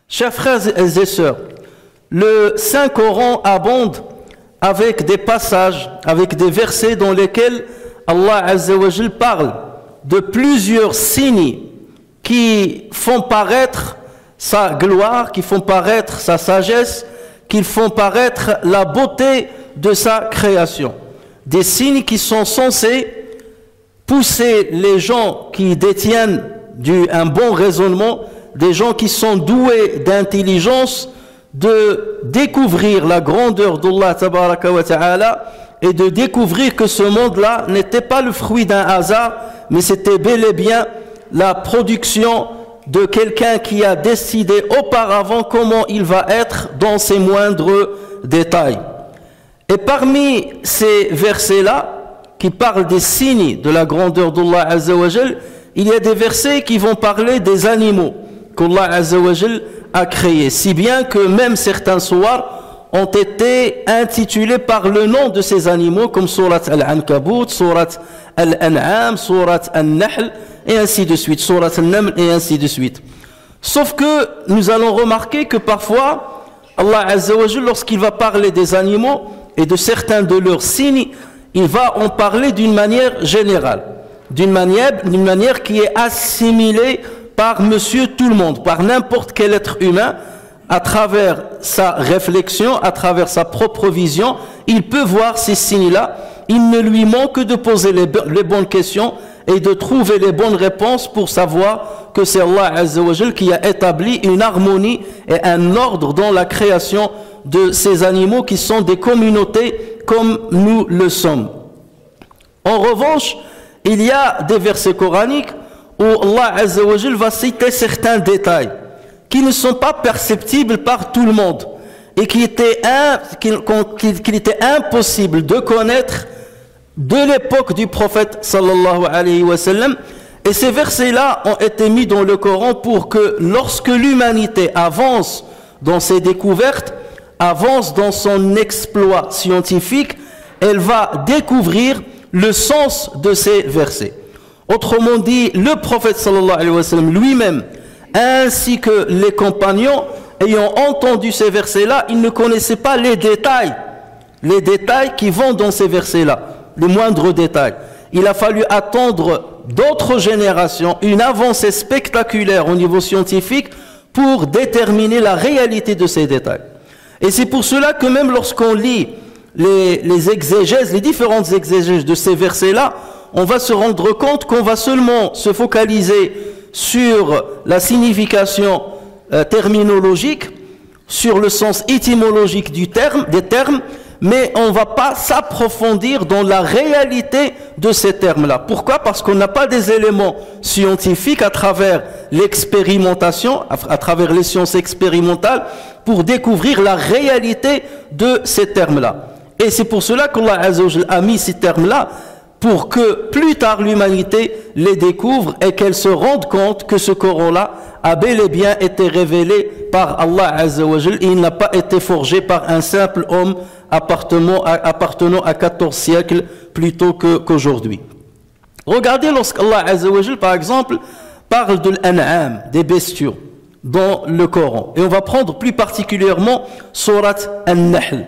Chers frères et sœurs, le Saint-Coran abonde avec des passages, avec des versets dans lesquels Allah Azza wa Jal parle de plusieurs signes qui font paraître sa gloire, qui font paraître sa sagesse, qui font paraître la beauté de sa création. Des signes qui sont censés pousser les gens qui détiennent un bon raisonnement, des gens qui sont doués d'intelligence, de découvrir la grandeur d'Allah tabaraka wa ta'ala et de découvrir que ce monde-là n'était pas le fruit d'un hasard, mais c'était bel et bien la production de quelqu'un qui a décidé auparavant comment il va être dans ses moindres détails. Et parmi ces versets-là, qui parlent des signes de la grandeur d'Allah Azza wa Jal, il y a des versets qui vont parler des animaux qu'Allah Azza wa Jal a créés, si bien que même certains soirs ont été intitulés par le nom de ces animaux, comme Surat Al-Ankabut, Surat Al-An'am, Surat Al-Nahl, et ainsi de suite, Surat Al-Naml, et ainsi de suite. Sauf que nous allons remarquer que parfois, Allah Azza wa Jal, lorsqu'il va parler des animaux et de certains de leurs signes, il va en parler d'une manière générale, d'une manière qui est assimilée par monsieur tout le monde, par n'importe quel être humain, à travers sa réflexion, à travers sa propre vision, il peut voir ces signes-là. Il ne lui manque que de poser les bonnes questions et de trouver les bonnes réponses pour savoir que c'est Allah Azza wa Jal qui a établi une harmonie et un ordre dans la création de ces animaux qui sont des communautés comme nous le sommes. En revanche, il y a des versets coraniques où Allah Azza wa Jal va citer certains détails qui ne sont pas perceptibles par tout le monde et qu'il était impossible de connaître de l'époque du prophète sallallahu alayhi wa sallam. Et ces versets-là ont été mis dans le Coran pour que lorsque l'humanité avance dans ses découvertes, avance dans son exploit scientifique, elle va découvrir le sens de ces versets. Autrement dit, le prophète sallallahu alayhi wa sallam lui-même, ainsi que les compagnons, ayant entendu ces versets-là, ils ne connaissaient pas les détails qui vont dans ces versets-là, les moindres détails. Il a fallu attendre d'autres générations, une avancée spectaculaire au niveau scientifique pour déterminer la réalité de ces détails. Et c'est pour cela que même lorsqu'on lit les exégèses, les différentes exégèses de ces versets-là, on va se rendre compte qu'on va seulement se focaliser sur la signification terminologique, sur le sens étymologique des termes, mais on ne va pas s'approfondir dans la réalité de ces termes-là. Pourquoi? Parce qu'on n'a pas des éléments scientifiques à travers l'expérimentation, à travers les sciences expérimentales, pour découvrir la réalité de ces termes-là. Et c'est pour cela qu'Allah Azza wa Jal a mis ces termes-là, pour que plus tard l'humanité les découvre et qu'elle se rende compte que ce Coran-là a bel et bien été révélé par Allah Azza wa Jal et il n'a pas été forgé par un simple homme appartenant à 14 siècles plutôt qu'aujourd'hui. Regardez lorsqu'Allah Azza wa Jal, par exemple, parle de l'an'am, des bestiaux, dans le Coran. Et on va prendre plus particulièrement Surat Al-Nahl.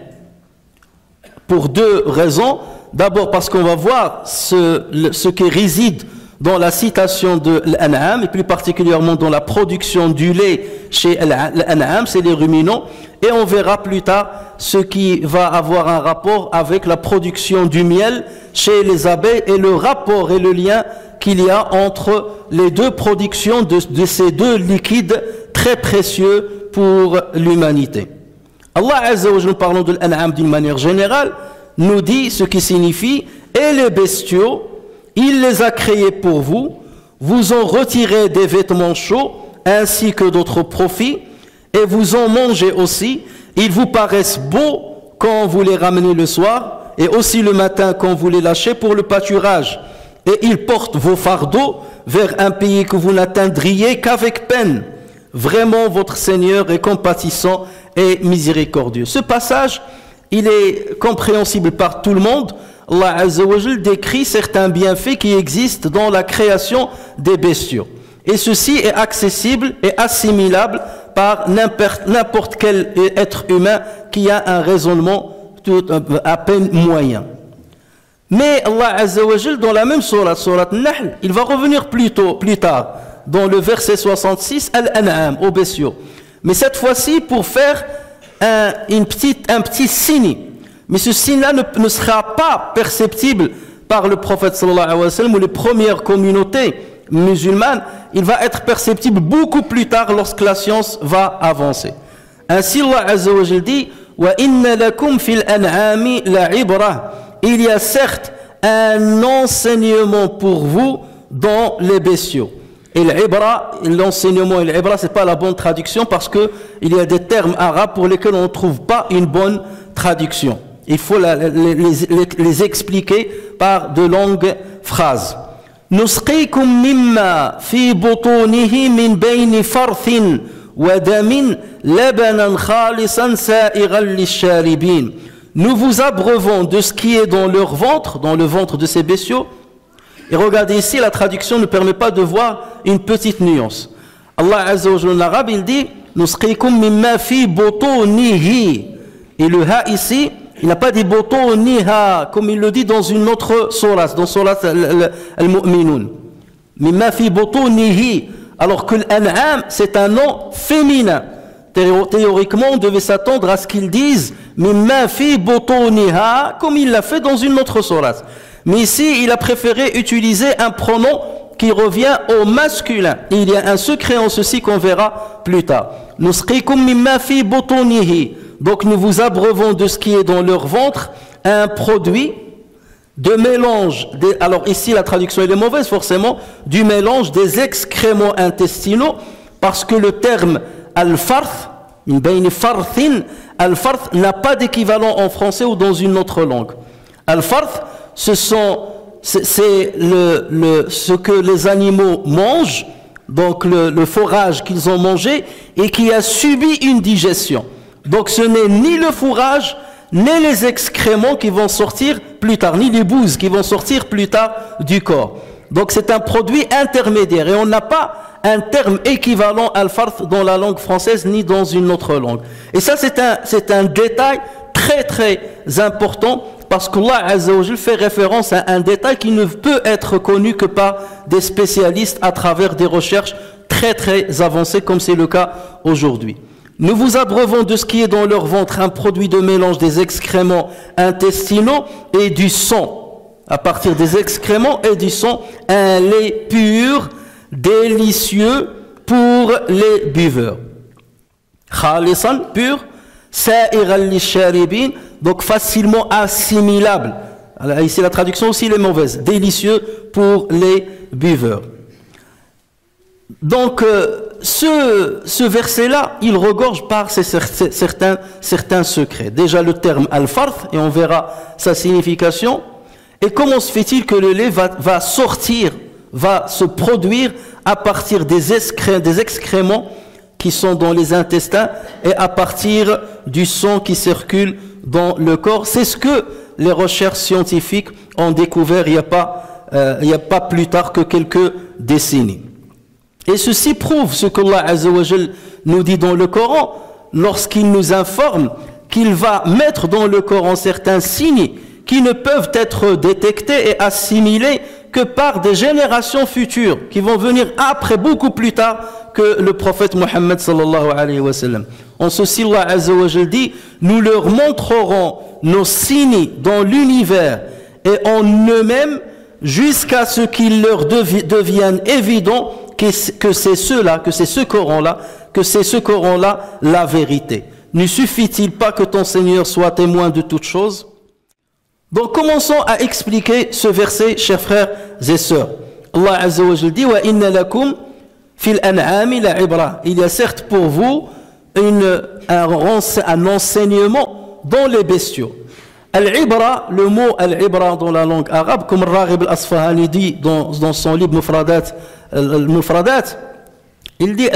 Pour deux raisons. D'abord parce qu'on va voir ce qui réside dans la citation de l'an'am, et plus particulièrement dans la production du lait chez l'an'am, c'est les ruminants, et on verra plus tard ce qui va avoir un rapport avec la production du miel chez les abeilles et le rapport et le lien qu'il y a entre les deux productions de ces deux liquides très précieux pour l'humanité. Allah Azza wa Jalla, parlons de l'an'am d'une manière générale, nous dit ce qui signifie « Et les bestiaux, il les a créés pour vous, vous en retirez des vêtements chauds, ainsi que d'autres profits, et vous en mangez aussi. Ils vous paraissent beaux quand vous les ramenez le soir, et aussi le matin quand vous les lâchez pour le pâturage. Et ils portent vos fardeaux vers un pays que vous n'atteindriez qu'avec peine. Vraiment, votre Seigneur est compatissant et miséricordieux. Ce passage, il est compréhensible par tout le monde. Allah Azza wa Jal décrit certains bienfaits qui existent dans la création des bestiaux. Et ceci est accessible et assimilable par n'importe quel être humain qui a un raisonnement à peine moyen. Mais Allah Azza wa Jal, dans la même sourate, sourate Nahl, il va revenir plus tard, dans le verset 66, Al-An'am, aux bestiaux. Mais cette fois-ci pour faire un petit signe. Mais ce signe-là ne sera pas perceptible par le prophète sallallahu alayhi wa sallam ou les premières communautés musulmanes. Il va être perceptible beaucoup plus tard lorsque la science va avancer. Ainsi Allah Azza wa Jal dit wa inna lakum fil an'ami la'ibra. Il y a certes un enseignement pour vous dans les bestiaux. Et l'enseignement et l'ibra, ce n'est pas la bonne traduction parce qu'il y a des termes arabes pour lesquels on ne trouve pas une bonne traduction. Il faut les expliquer par de longues phrases. Nusqikum mimma fi butunihi min bayni farthin wa damin labanan khalisan sa'iran lisharibin. Nous vous abreuvons de ce qui est dans leur ventre, dans le ventre de ces bestiaux. Et regardez ici, la traduction ne permet pas de voir une petite nuance. Allah Azza wa Jalla en arabe, il dit Nusqikum mimma fi butunihi. Et le ha ici, il n'a pas dit butuniha, comme il le dit dans une autre sourate, dans sourate al-Mu'minun. Mimma fi butunihi. Alors que l'an'am, c'est un nom féminin. Théoriquement, on devait s'attendre à ce qu'ils disent mimma fi butuniha, comme il l'a fait dans une autre sourate. Mais ici, il a préféré utiliser un pronom qui revient au masculin. Et il y a un secret en ceci qu'on verra plus tard. Nusqikum mimma fi butunihi. Donc nous vous abreuvons de ce qui est dans leur ventre, un produit de mélange. Alors ici, la traduction elle est mauvaise forcément, du mélange des excréments intestinaux, parce que le terme al-farth, min bayni farthin, al-farth n'a pas d'équivalent en français ou dans une autre langue. Al-farth, c'est ce que les animaux mangent, donc le fourrage qu'ils ont mangé et qui a subi une digestion. Donc ce n'est ni le fourrage, ni les excréments qui vont sortir plus tard, ni les bouses qui vont sortir plus tard du corps. Donc c'est un produit intermédiaire et on n'a pas un terme équivalent al-farth dans la langue française ni dans une autre langue. Et ça c'est un détail très très important, parce qu'Allah Azza wa Jal fait référence à un détail qui ne peut être connu que par des spécialistes à travers des recherches très très avancées comme c'est le cas aujourd'hui. Nous vous abreuvons de ce qui est dans leur ventre, un produit de mélange des excréments intestinaux et du sang. À partir des excréments et du sang, un lait pur, délicieux pour les buveurs. Khalisan, pur, sa'iran lisharibin, donc facilement assimilable. Alors ici la traduction aussi est mauvaise. Délicieux pour les buveurs. Donc ce verset-là, il regorge par certains secrets. Déjà le terme al-farth, et on verra sa signification. Et comment se fait-il que le lait va sortir, va se produire à partir des excréments qui sont dans les intestins et à partir du sang qui circule dans le corps? C'est ce que les recherches scientifiques ont découvert il n'y a pas plus tard que quelques décennies. Et ceci prouve ce qu'Allah Azza wa Jal nous dit dans le Coran lorsqu'il nous informe qu'il va mettre dans le Coran certains signes qui ne peuvent être détectés et assimilés que par des générations futures qui vont venir après, beaucoup plus tard que le prophète Mohammed sallallahu alayhi wa sallam. En ceci, Allah Azza wa Jal dit, nous leur montrerons nos signes dans l'univers et en eux-mêmes jusqu'à ce qu'il leur devienne évident que c'est ce Coran-là la vérité. Ne suffit-il pas que ton Seigneur soit témoin de toutes choses? Donc commençons à expliquer ce verset, chers frères et sœurs. Allah Azza wa Jal dit wa inna lakum fil an'ami la ibra. Il y a certes pour vous un enseignement dans les bestiaux. Al-ibra, le mot al-ibra dans la langue arabe, comme Raghib al-Asfahani dit dans son livre Mufradat, il dit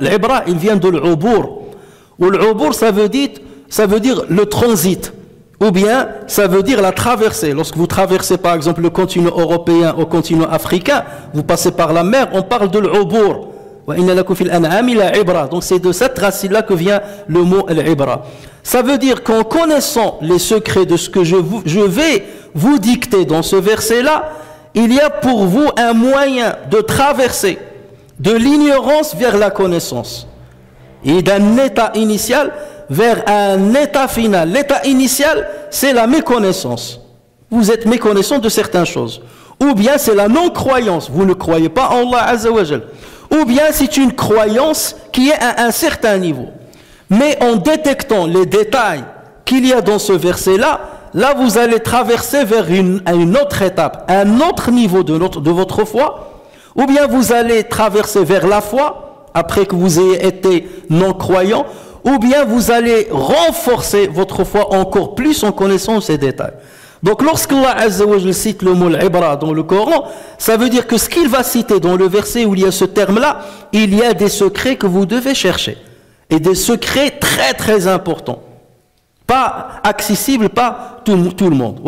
l'ibra, il vient de l'ubour. Ou l'ubour, ça veut dire le transit. Ou bien, ça veut dire la traversée. Lorsque vous traversez, par exemple, le continent européen au continent africain, vous passez par la mer, on parle de l'ubour. Donc c'est de cette racine-là que vient le mot al-ibra. Ça veut dire qu'en connaissant les secrets de ce que je vais vous dicter dans ce verset-là, il y a pour vous un moyen de traverser de l'ignorance vers la connaissance. Et d'un état initial vers un état final. L'état initial, c'est la méconnaissance. Vous êtes méconnaissant de certaines choses. Ou bien c'est la non-croyance. Vous ne croyez pas en Allah Azza wa Jal. Ou bien c'est une croyance qui est à un certain niveau. Mais en détectant les détails qu'il y a dans ce verset-là, là vous allez traverser vers une autre étape, un autre niveau de votre foi. Ou bien vous allez traverser vers la foi, après que vous ayez été non-croyant. Ou bien vous allez renforcer votre foi encore plus en connaissant ces détails. Donc lorsqu'Allah Azza wa Jal cite le mot l'ibra dans le Coran, ça veut dire que ce qu'il va citer dans le verset où il y a ce terme-là, il y a des secrets que vous devez chercher. Et des secrets très très importants. Pas accessibles, pas tout le monde.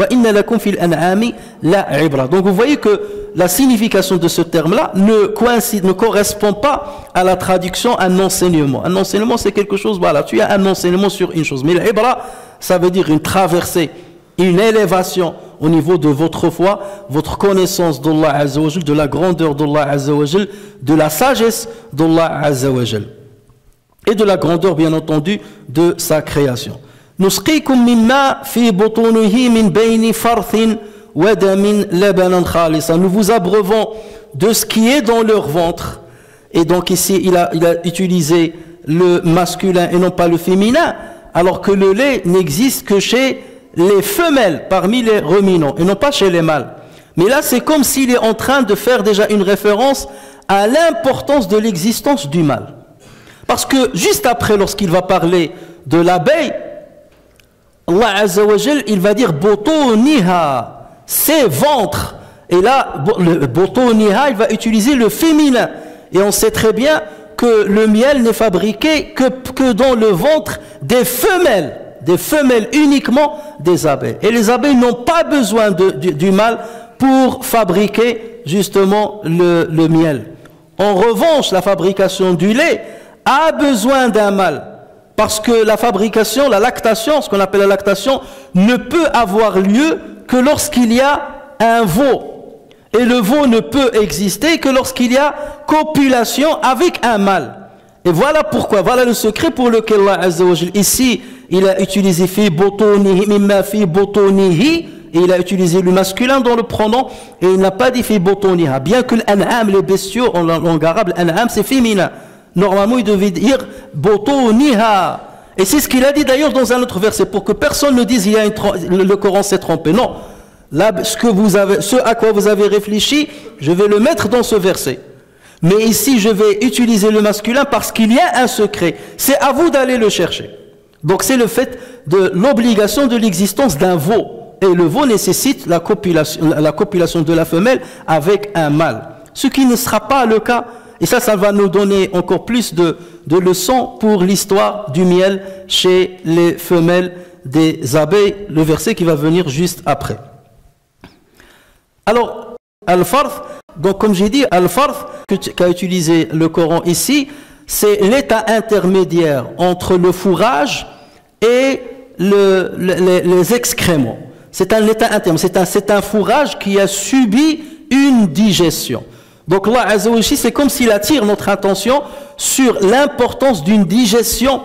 Donc vous voyez que la signification de ce terme-là ne correspond pas à la traduction un enseignement. Un enseignement c'est quelque chose, voilà, tu as un enseignement sur une chose. Mais l'ibra, ça veut dire une traversée, une élévation au niveau de votre foi, votre connaissance d'Allah Azza wa Jal, de la grandeur d'Allah Azza wa Jal, de la sagesse d'Allah Azza wa Jal. Et de la grandeur, bien entendu, de sa création. نسقيكم مما في بطونه من بين فرث ودم لبنا خالصا. Nous vous abreuvons de ce qui est dans leur ventre. Et donc ici, il a utilisé le masculin et non pas le féminin, alors que le lait n'existe que chez les femelles, parmi les ruminants, et non pas chez les mâles. Mais là, c'est comme s'il est en train de faire déjà une référence à l'importance de l'existence du mâle. Parce que juste après, lorsqu'il va parler de l'abeille, Allah Azza wa Jal, il va dire botoniha, ses ventres. Et là, le botoniha, il va utiliser le féminin. Et on sait très bien que le miel n'est fabriqué que dans le ventre des femelles uniquement des abeilles. Et les abeilles n'ont pas besoin du mâle pour fabriquer justement le miel. En revanche, la fabrication du lait a besoin d'un mâle. Parce que la fabrication, la lactation, ce qu'on appelle la lactation, ne peut avoir lieu que lorsqu'il y a un veau. Et le veau ne peut exister que lorsqu'il y a copulation avec un mâle. Et voilà pourquoi, voilà le secret pour lequel Allah Azza wa Jal, ici, il a utilisé fi botonihi, mimma fi botonihi, et il a utilisé le masculin dans le pronom, et il n'a pas dit fi botoniha. Bien que l'an'am, les bestiaux, en langue arabe, l'an'am c'est féminin. Normalement, il devait dire botoniha. Et c'est ce qu'il a dit d'ailleurs dans un autre verset, pour que personne ne dise le Coran s'est trompé. Non. Là, ce à quoi vous avez réfléchi, je vais le mettre dans ce verset. Mais ici, je vais utiliser le masculin parce qu'il y a un secret. C'est à vous d'aller le chercher. Donc, c'est le fait de l'obligation de l'existence d'un veau. Et le veau nécessite la copulation de la femelle avec un mâle. Ce qui ne sera pas le cas. Et ça va nous donner encore plus de leçons pour l'histoire du miel chez les femelles des abeilles, le verset qui va venir juste après. Alors, al-farth, donc comme j'ai dit, al-farth, qu'a utilisé le Coran ici, c'est l'état intermédiaire entre le fourrage et les excréments. C'est un état intermédiaire, c'est un fourrage qui a subi une digestion. Donc Allah Azza wa Jal, c'est comme s'il attire notre attention sur l'importance d'une digestion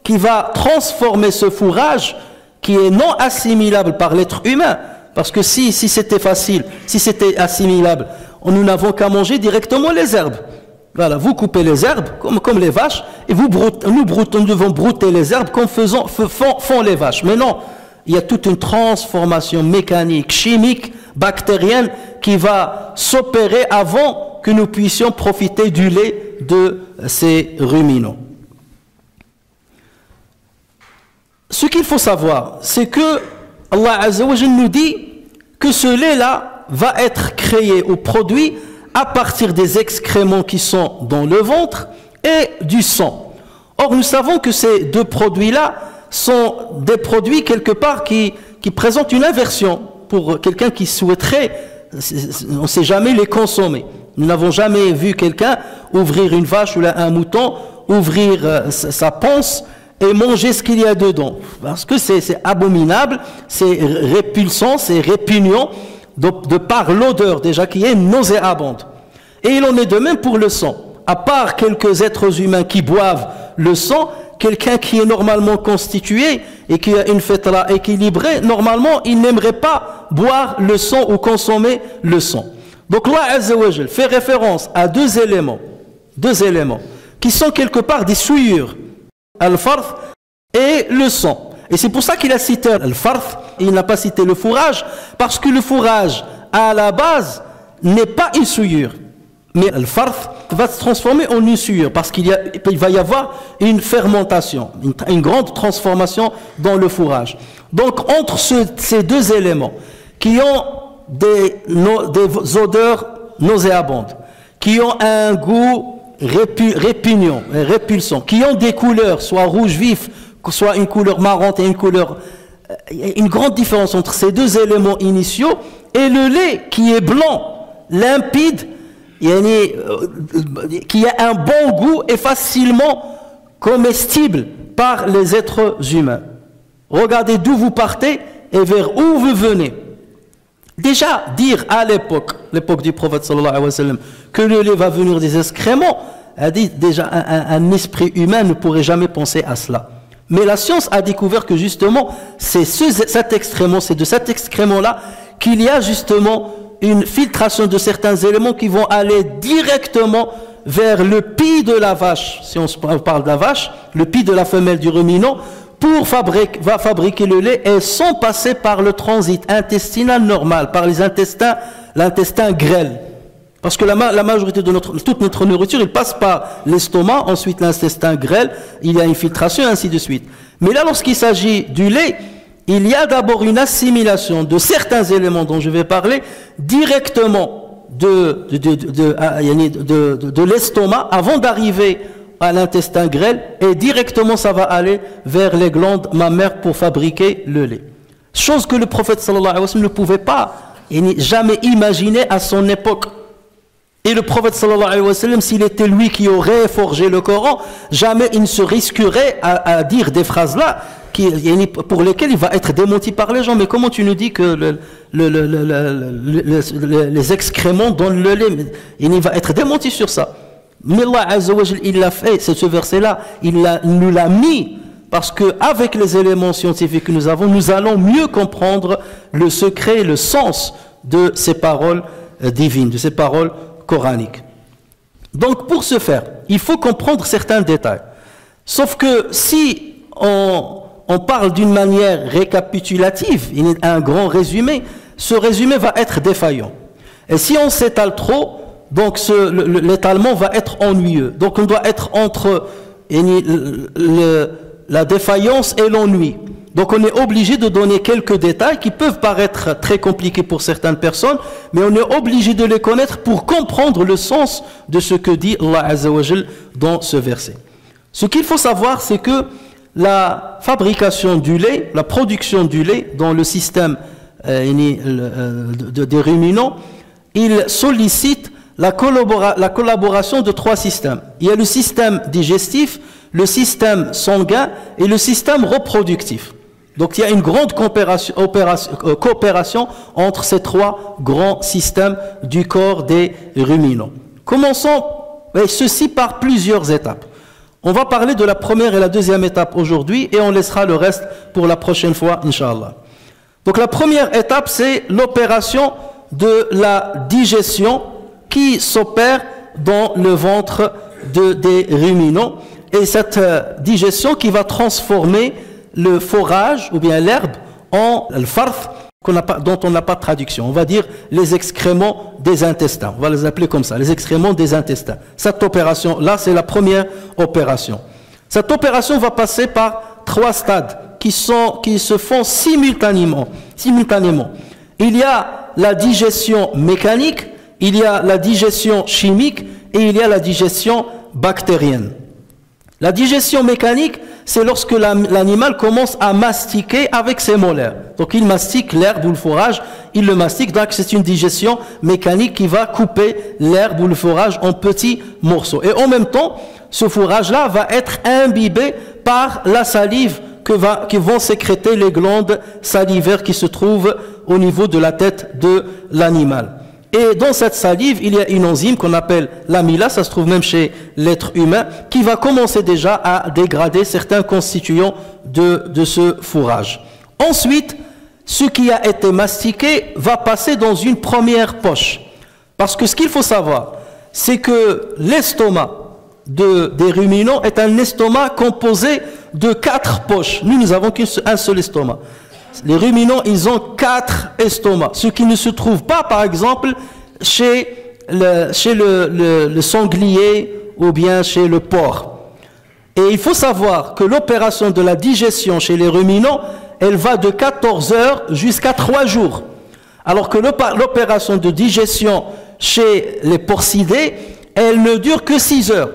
qui va transformer ce fourrage qui est non assimilable par l'être humain. Parce que si c'était facile, si c'était assimilable, nous n'avons qu'à manger directement les herbes. Voilà, vous coupez les herbes comme les vaches et nous devons brouter les herbes comme font les vaches. Mais non, il y a toute une transformation mécanique, chimique, bactérienne qui va s'opérer avant que nous puissions profiter du lait de ces ruminants. Ce qu'il faut savoir, c'est que Allah Azza wa Jalla nous dit que ce lait-là va être créé ou produit à partir des excréments qui sont dans le ventre et du sang. Or, nous savons que ces deux produits-là sont des produits quelque part qui présentent une inversion pour quelqu'un qui souhaiterait, on ne sait jamais les consommer. Nous n'avons jamais vu quelqu'un ouvrir une vache ou un mouton, ouvrir sa panse et manger ce qu'il y a dedans. Parce que c'est abominable, c'est répulsant, c'est répugnant, de par l'odeur déjà qui est nauséabonde. Et il en est de même pour le sang. À part quelques êtres humains qui boivent le sang, quelqu'un qui est normalement constitué et qui a une fitra équilibrée, normalement, il n'aimerait pas boire le sang ou consommer le sang. Donc, Allah Azza wa Jal fait référence à deux éléments, qui sont quelque part des souillures, al-farth et le sang. Et c'est pour ça qu'il a cité al-farth, et il n'a pas cité le fourrage, parce que le fourrage, à la base, n'est pas une souillure. Mais al-farth va se transformer en une souillure, parce qu'il va y avoir une fermentation, une grande transformation dans le fourrage. Donc, entre ces deux éléments, qui ont des odeurs nauséabondes, qui ont un goût répugnant, répulsant, qui ont des couleurs, soit rouge vif, soit une couleur marron et une couleur... Il y a une grande différence entre ces deux éléments initiaux et le lait qui est blanc, limpide, qui a un bon goût et facilement comestible par les êtres humains. Regardez d'où vous partez et vers où vous venez. Déjà, dire à l'époque du prophète sallallahu alayhi wa sallam, que le lait va venir des excréments, a dit déjà un esprit humain ne pourrait jamais penser à cela. Mais la science a découvert que justement, c'est de cet excrément-là qu'il y a justement une filtration de certains éléments qui vont aller directement vers le pis de la vache, si on parle de la vache, le pis de la femelle du ruminant, va fabriquer le lait et sans passer par le transit intestinal normal, par l'intestin grêle. Parce que la majorité de toute notre nourriture, il passe par l'estomac, ensuite l'intestin grêle, il y a une filtration et ainsi de suite. Mais là, lorsqu'il s'agit du lait, il y a d'abord une assimilation de certains éléments dont je vais parler directement de l'estomac avant d'arriver à l'intestin grêle et directement ça va aller vers les glandes mammaires pour fabriquer le lait. Chose que le prophète sallallahu alayhi wa sallam ne pouvait pas et jamais imaginer à son époque. Et le prophète sallallahu alayhi wa sallam, s'il était lui qui aurait forgé le Coran, jamais il ne se risquerait à dire des phrases-là pour lesquelles il va être démenti par les gens. Mais comment tu nous dis que les excréments donnent le lait? Il va être démenti sur ça. Mais Allah Azza wa Jal, il l'a fait, ce verset-là, il nous l'a mis, parce qu'avec les éléments scientifiques que nous avons, nous allons mieux comprendre le secret, le sens de ces paroles divines, de ces paroles coraniques. Donc pour ce faire, il faut comprendre certains détails. Sauf que si on parle d'une manière récapitulative, un grand résumé, ce résumé va être défaillant. Et si on s'étale trop, donc l'étalement va être ennuyeux. Donc on doit être entre la défaillance et l'ennui. Donc on est obligé de donner quelques détails qui peuvent paraître très compliqués pour certaines personnes, mais on est obligé de les connaître pour comprendre le sens de ce que dit Allah Azza wa Jal dans ce verset. Ce qu'il faut savoir, c'est que la fabrication du lait, la production du lait dans le système des ruminants, il sollicite la collaboration de trois systèmes. Il y a le système digestif, le système sanguin et le système reproductif. Donc il y a une grande coopération entre ces trois grands systèmes du corps des ruminants. Commençons ceci par plusieurs étapes. On va parler de la première et la deuxième étape aujourd'hui et on laissera le reste pour la prochaine fois, Inch'Allah. Donc la première étape, c'est l'opération de la digestion qui s'opère dans le ventre des ruminants, et cette digestion qui va transformer le fourrage ou bien l'herbe en al-farth, dont on n'a pas de traduction. On va dire les excréments des intestins. On va les appeler comme ça, les excréments des intestins. Cette opération-là, c'est la première opération. Cette opération va passer par 3 stades qui se font simultanément. Il y a la digestion mécanique, il y a la digestion chimique et il y a la digestion bactérienne. La digestion mécanique, c'est lorsque l'animal commence à mastiquer avec ses molaires. Donc il mastique l'herbe ou le fourrage, il le mastique, donc c'est une digestion mécanique qui va couper l'herbe ou le fourrage en petits morceaux. Et en même temps, ce fourrage-là va être imbibé par la salive qui vont sécréter les glandes salivaires qui se trouvent au niveau de la tête de l'animal. Et dans cette salive, il y a une enzyme qu'on appelle l'amylase, ça se trouve même chez l'être humain, qui va commencer déjà à dégrader certains constituants de ce fourrage. Ensuite, ce qui a été mastiqué va passer dans une première poche. Parce que ce qu'il faut savoir, c'est que l'estomac des ruminants est un estomac composé de 4 poches. Nous avons qu'un seul estomac. Les ruminants, ils ont 4 estomacs, ce qui ne se trouve pas, par exemple, chez le sanglier ou bien chez le porc. Et il faut savoir que l'opération de la digestion chez les ruminants, elle va de 14 heures jusqu'à 3 jours. Alors que l'opération de digestion chez les porcidés, elle ne dure que 6 heures.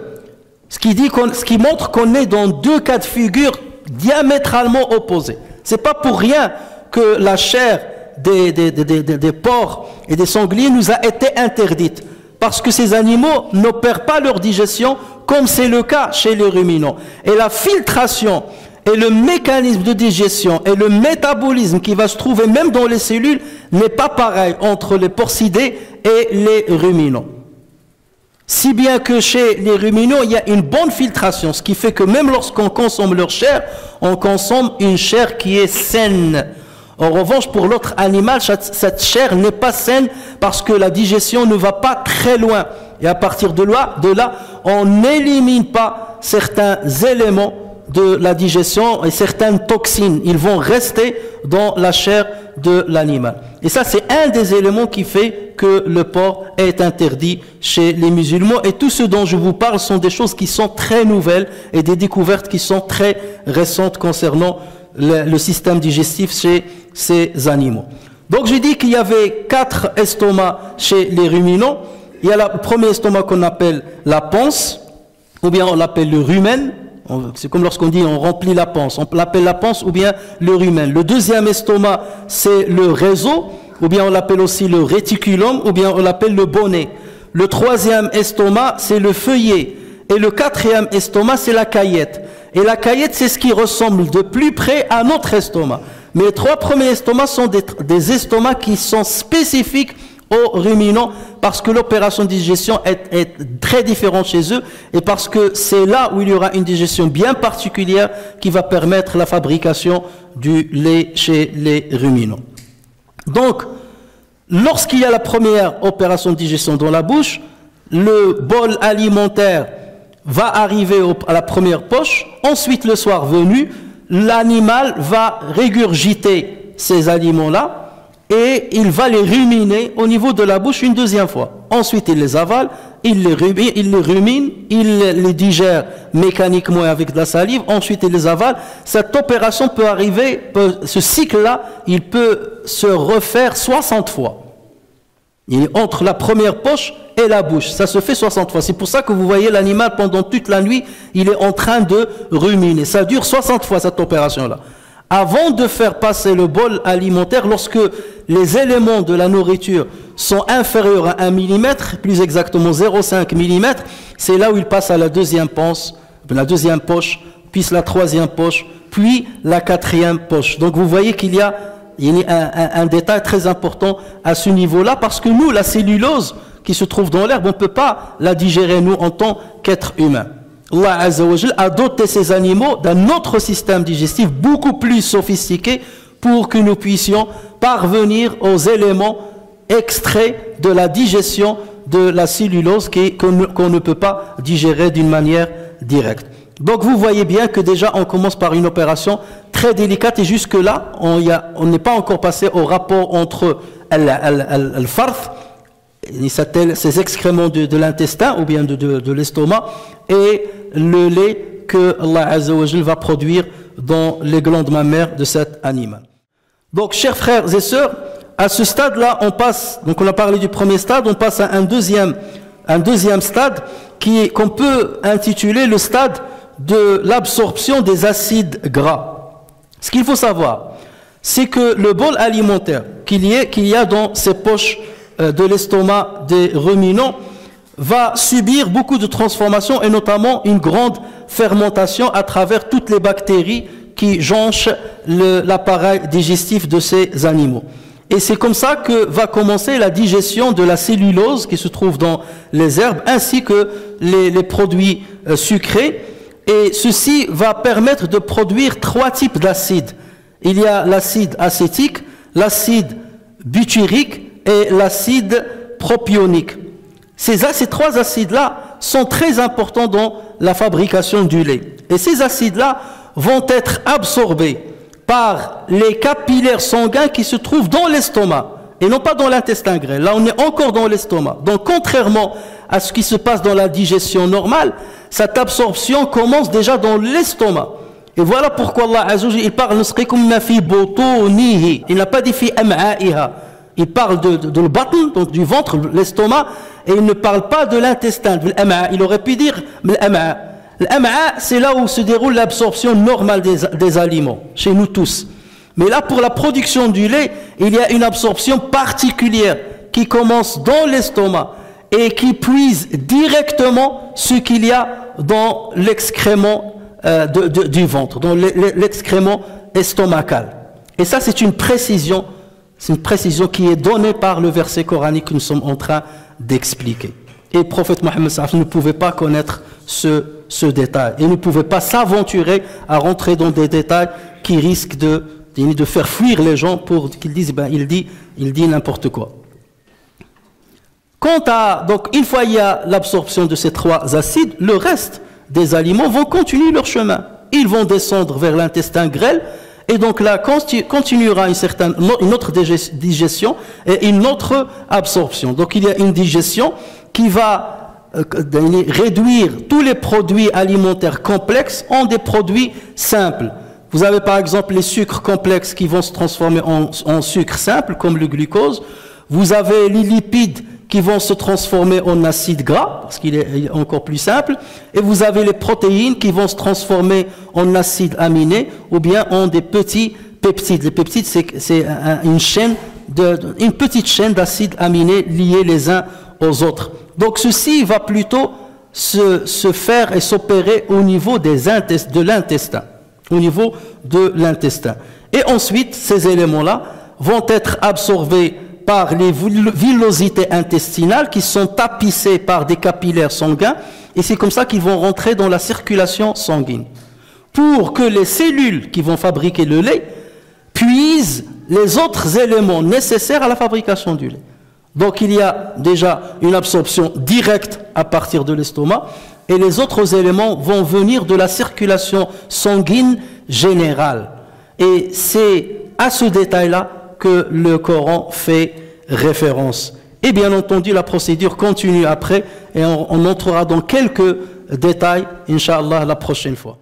Ce qui montre qu'on est dans 2 cas de figure diamétralement opposés. C'est pas pour rien que la chair des porcs et des sangliers nous a été interdite. Parce que ces animaux n'opèrent pas leur digestion comme c'est le cas chez les ruminants. Et la filtration et le mécanisme de digestion et le métabolisme qui va se trouver même dans les cellules n'est pas pareil entre les porcidés et les ruminants. Si bien que chez les ruminants, il y a une bonne filtration, ce qui fait que même lorsqu'on consomme leur chair, on consomme une chair qui est saine. En revanche, pour l'autre animal, cette chair n'est pas saine parce que la digestion ne va pas très loin. Et à partir de là, on n'élimine pas certains éléments de la digestion et certaines toxines. Ils vont rester dans la chair de l'animal. Et ça, c'est un des éléments qui fait que le porc est interdit chez les musulmans. Et tout ce dont je vous parle sont des choses qui sont très nouvelles et des découvertes qui sont très récentes concernant le système digestif chez ces animaux. Donc j'ai dit qu'il y avait 4 estomacs chez les ruminants. Il y a le premier estomac qu'on appelle la panse, ou bien on l'appelle le rumen. C'est comme lorsqu'on dit on remplit la panse, on l'appelle la panse ou bien le rumen. Le deuxième estomac, c'est le réseau, ou bien on l'appelle aussi le réticulum, ou bien on l'appelle le bonnet. Le troisième estomac, c'est le feuillet. Et le quatrième estomac, c'est la caillette. Et la caillette, c'est ce qui ressemble de plus près à notre estomac. Mais les 3 premiers estomacs sont des estomacs qui sont spécifiques aux ruminants parce que l'opération de digestion est très différente chez eux et parce que c'est là où il y aura une digestion bien particulière qui va permettre la fabrication du lait chez les ruminants. Donc, lorsqu'il y a la première opération de digestion dans la bouche, le bol alimentaire va arriver à la première poche. Ensuite, le soir venu, l'animal va régurgiter ces aliments-là et il va les ruminer au niveau de la bouche une deuxième fois. Ensuite, il les avale, il les rumine, il les digère mécaniquement avec de la salive. Ensuite, il les avale. Cette opération peut arriver, ce cycle-là, il peut se refaire 60 fois. Il est entre la première poche et la bouche. Ça se fait 60 fois. C'est pour ça que vous voyez l'animal pendant toute la nuit, il est en train de ruminer. Ça dure 60 fois cette opération-là. Avant de faire passer le bol alimentaire, lorsque les éléments de la nourriture sont inférieurs à 1 mm, plus exactement 0,5 mm, c'est là où il passe à la deuxième poche, puis la troisième poche, puis la quatrième poche. Donc vous voyez qu'il y a un détail très important à ce niveau-là, parce que nous, la cellulose qui se trouve dans l'herbe, on ne peut pas la digérer, nous, en tant qu'être humain. Allah Azza wa Jal a doté ces animaux d'un autre système digestif beaucoup plus sophistiqué pour que nous puissions parvenir aux éléments extraits de la digestion de la cellulose qu'on ne peut pas digérer d'une manière direct. Donc vous voyez bien que déjà on commence par une opération très délicate et jusque là on n'est pas encore passé au rapport entre al-farth, ces excréments de l'intestin ou bien de l'estomac, et le lait que Allah Azza wa Jal va produire dans les glandes mammaires de cet animal. Donc chers frères et sœurs, à ce stade-là on passe, donc on a parlé du premier stade, on passe à un deuxième stade qu'on peut intituler le stade de l'absorption des acides gras. Ce qu'il faut savoir, c'est que le bol alimentaire qu'il y a dans ces poches de l'estomac des ruminants va subir beaucoup de transformations et notamment une grande fermentation à travers toutes les bactéries qui jonchent l'appareil digestif de ces animaux. Et c'est comme ça que va commencer la digestion de la cellulose qui se trouve dans les herbes ainsi que les produits sucrés. Et ceci va permettre de produire 3 types d'acides. Il y a l'acide acétique, l'acide butyrique et l'acide propionique. Ces 3 acides-là sont très importants dans la fabrication du lait. Et ces acides-là vont être absorbés par les capillaires sanguins qui se trouvent dans l'estomac et non pas dans l'intestin grêle. Là, on est encore dans l'estomac. Donc, contrairement à ce qui se passe dans la digestion normale, cette absorption commence déjà dans l'estomac. Et voilà pourquoi Allah Azza wa Jalla, il parle il n'a pas dit fi am'a'iha. Il parle de le batn, donc du ventre, l'estomac, et il ne parle pas de l'intestin, de l'am'a. Il aurait pu dire l'am'a. L'am'a, c'est là où se déroule l'absorption normale des aliments, chez nous tous. Mais là, pour la production du lait, il y a une absorption particulière qui commence dans l'estomac et qui puise directement ce qu'il y a dans l'excrément du ventre, dans l'excrément estomacal. Et ça, c'est une précision qui est donnée par le verset coranique que nous sommes en train d'expliquer. Et le prophète Mohammed ne pouvait pas connaître ce détail. Il ne pouvait pas s'aventurer à rentrer dans des détails qui risquent de faire fuir les gens pour qu'ils disent, il dit n'importe quoi. Donc, une fois il y a l'absorption de ces 3 acides, le reste des aliments vont continuer leur chemin. Ils vont descendre vers l'intestin grêle, et donc là continuera une autre digestion et une autre absorption. Donc il y a une digestion qui va réduire tous les produits alimentaires complexes en des produits simples. Vous avez par exemple les sucres complexes qui vont se transformer en sucre simple, comme le glucose. Vous avez les lipides qui vont se transformer en acide gras, parce qu'il est encore plus simple. Et vous avez les protéines qui vont se transformer en acides aminés, ou bien en des petits peptides. Les peptides, c'est une petite chaîne d'acides aminés liés les uns aux autres. Donc ceci va plutôt se faire et s'opérer au niveau de l'intestin. Au niveau de l'intestin. Et ensuite, ces éléments-là vont être absorbés par les villosités intestinales qui sont tapissées par des capillaires sanguins, et c'est comme ça qu'ils vont rentrer dans la circulation sanguine. Pour que les cellules qui vont fabriquer le lait puisent les autres éléments nécessaires à la fabrication du lait. Donc il y a déjà une absorption directe à partir de l'estomac, et les autres éléments vont venir de la circulation sanguine générale. Et c'est à ce détail-là que le Coran fait référence. Et bien entendu, la procédure continue après, et on entrera dans quelques détails, Inch'Allah, la prochaine fois.